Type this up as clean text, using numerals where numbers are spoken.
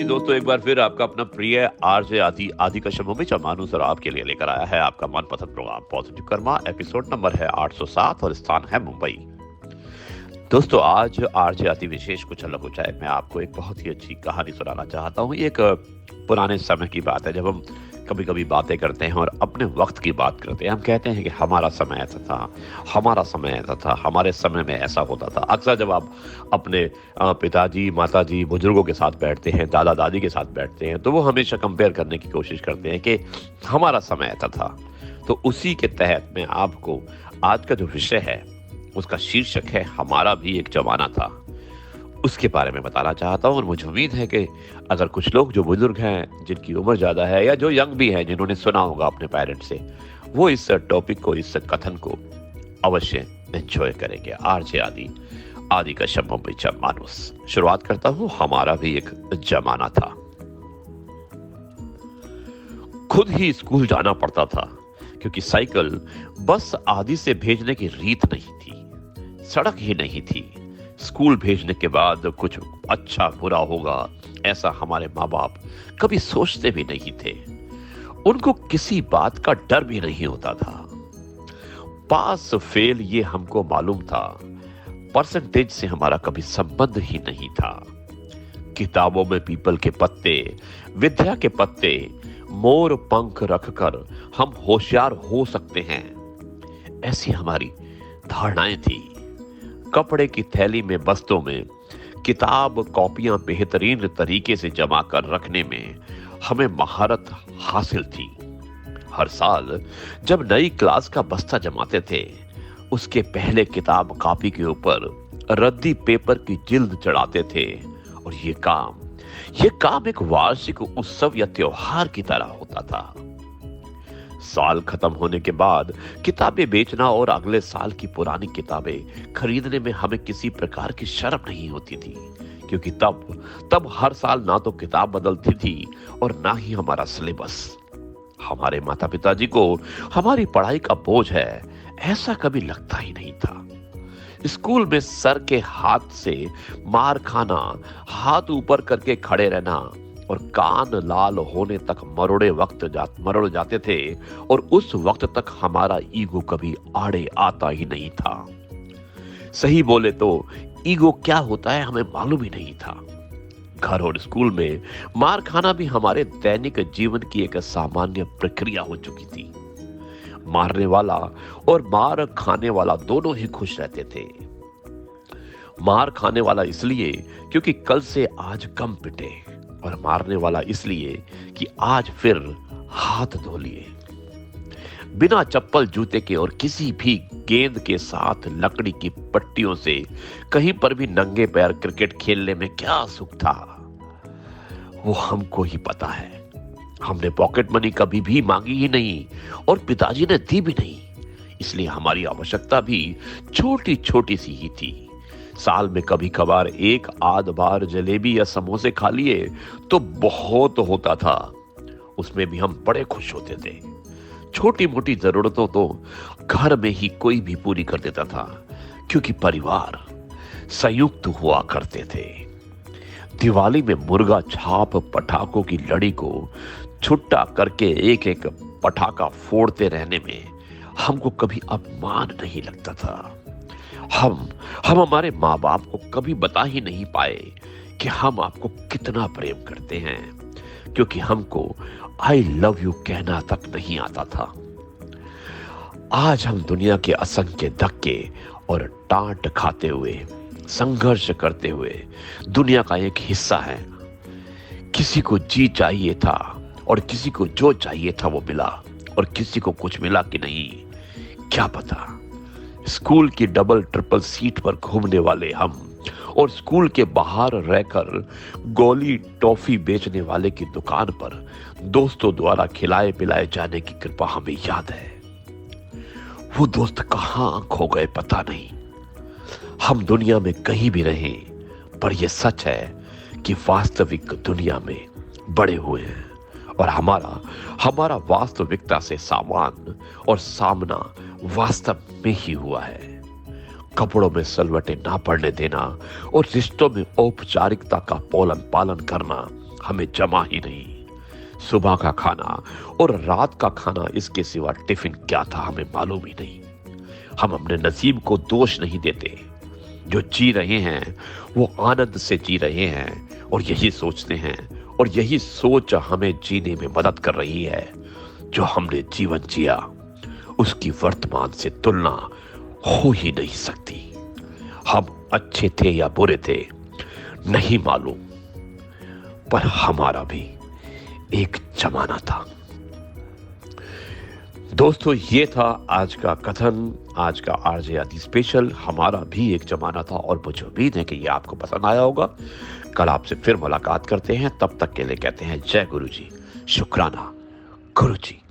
दोस्तों, एक बार फिर आपका अपना प्रिय आरजे आदि आदि का शम्भू में चमानू सर आपके लिए लेकर आया है आपका मनपसंद programme positive karma. Episode number है 807 और स्थान है मुंबई। दोस्तों, आज आरजे आदि विशेष कुछ अलग हो जाए। मैं आपको एक बहुत ही अच्छी कहानी सुनाना चाहता हूँ। एक पुराने समय की बात है, जब हम कभी कभी बातें करते हैं और अपने वक्त की बात करते हैं। हम कहते हैं कि हमारा समय ऐसा था, हमारा समय ऐसा था, हमारे समय में ऐसा होता था। अक्सर जब आप अपने पिताजी, माताजी, बुजुर्गों के साथ बैठते हैं, दादा दादी के साथ बैठते हैं, तो वो हमेशा कंपेयर करने की कोशिश करते हैं कि हमारा समय ऐसा था। तो उसी के तहत मैं आपको आज का जो विषय है उसका शीर्षक है हमारा भी एक जमाना था, उसके बारे में बताना चाहता हूं। और मुझे उम्मीद है कि अगर कुछ लोग जो बुजुर्ग हैं, जिनकी उम्र ज्यादा है, या जो यंग भी हैं, जिन्होंने सुना होगा अपने पेरेंट्स से, वो इस टॉपिक को, इस कथन को अवश्य एंजॉय करेंगे। आरजे आदि आदि का शम्भू में मानुस शुरुआत करता हूं। हमारा भी एक जमाना था। खुद ही स्कूल जाना पड़ता था, क्योंकि साइकिल, बस आदि से भेजने की रीत नहीं थी, सड़क ही नहीं थी। स्कूल भेजने के बाद कुछ अच्छा बुरा होगा, ऐसा हमारे माँ बाप कभी सोचते भी नहीं थे। उनको किसी बात का डर भी नहीं होता था। पास फेल ये हमको मालूम था, परसेंटेज से हमारा कभी संबंध ही नहीं था। किताबों में पीपल के पत्ते, विद्या के पत्ते, मोर पंख रखकर हम होशियार हो सकते हैं, ऐसी हमारी धारणाएं थी। कपड़े की थैली में, बस्तों में किताब कॉपियां बेहतरीन तरीके से जमा कर रखने में हमें महारत हासिल थी। हर साल जब नई क्लास का बस्ता जमाते थे, उसके पहले किताब कॉपी के ऊपर रद्दी पेपर की जिल्द चढ़ाते थे। और ये काम एक वार्षिक उत्सव या त्योहार की तरह होता था। साल खत्म होने के बाद किताबें बेचना और अगले साल की पुरानी किताबें खरीदने में हमें किसी प्रकार की शर्म नहीं होती थी, क्योंकि तब हर साल ना तो किताब बदलती थी और ना ही हमारा सिलेबस। हमारे माता पिताजी को हमारी पढ़ाई का बोझ है, ऐसा कभी लगता ही नहीं था। स्कूल में सर के हाथ से मार खाना, हाथ ऊपर करके खड़े रहना और कान लाल होने तक मरोड़ जाते थे। और उस वक्त तक हमारा ईगो कभी आड़े आता ही नहीं था। सही बोले तो ईगो क्या होता है हमें मालूम ही नहीं था। घर और स्कूल में मार खाना भी हमारे दैनिक जीवन की एक सामान्य प्रक्रिया हो चुकी थी। मारने वाला और मार खाने वाला दोनों ही खुश रहते थे। मार खाने वाला इसलिए क्योंकि कल से आज कम पिटे, और मारने वाला इसलिए कि आज फिर हाथ धो लिए। बिना चप्पल जूते के और किसी भी गेंद के साथ लकड़ी की पट्टियों से कहीं पर भी नंगे पैर क्रिकेट खेलने में क्या सुख था, वो हमको ही पता है। हमने पॉकेट मनी कभी भी मांगी ही नहीं और पिताजी ने दी भी नहीं, इसलिए हमारी आवश्यकता भी छोटी छोटी सी ही थी। साल में कभी कभार एक आध बार जलेबी या समोसे खा लिए तो बहुत होता था, उसमें भी हम बड़े खुश होते थे। छोटी मोटी जरूरतों तो घर में ही कोई भी पूरी कर देता था, क्योंकि परिवार संयुक्त हुआ करते थे। दिवाली में मुर्गा छाप पटाखों की लड़ी को छुट्टा करके एक एक पटाखा फोड़ते रहने में हमको कभी अपमान नहीं लगता था। हम हमारे माँ बाप को कभी बता ही नहीं पाए कि हम आपको कितना प्रेम करते हैं, क्योंकि हमको आई लव यू कहना तक नहीं आता था। आज हम दुनिया के असंख्य धक्के और डांट खाते हुए, संघर्ष करते हुए दुनिया का एक हिस्सा है। किसी को जी चाहिए था और किसी को जो चाहिए था वो मिला, और किसी को कुछ मिला कि नहीं क्या पता। स्कूल की डबल ट्रिपल सीट पर घूमने वाले हम और स्कूल के बाहर रहकर गोली टॉफी बेचने वाले की दुकान पर दोस्तों द्वारा खिलाए पिलाए जाने की कृपा हमें याद है। वो दोस्त कहां खो गए पता नहीं। हम दुनिया में कहीं भी रहें, पर यह सच है कि वास्तविक दुनिया में बड़े हुए हैं, और हमारा वास्तविकता से सामान और सामना वास्तव में ही हुआ है। कपड़ों में सलवटें ना पड़ने देना और रिश्तों में औपचारिकता का पालन करना हमें जमा ही नहीं। सुबह का खाना और रात का खाना, इसके सिवा टिफिन क्या था हमें मालूम ही नहीं। हम अपने नसीब को दोष नहीं देते। जो जी रहे हैं वो आनंद से जी रहे हैं और यही सोचते हैं, और यही सोच हमें जीने में मदद कर रही है। जो हमने जीवन जिया उसकी वर्तमान से तुलना हो ही नहीं सकती। हम अच्छे थे या बुरे थे नहीं मालूम, पर हमारा भी एक जमाना था। दोस्तों, ये था आज का कथन, आज का आरजे आदि स्पेशल। हमारा भी एक जमाना था, और मुझे उम्मीद है कि ये आपको पसंद आया होगा। कल आपसे फिर मुलाकात करते हैं, तब तक के लिए कहते हैं जय गुरु जी, शुक्राना गुरु जी।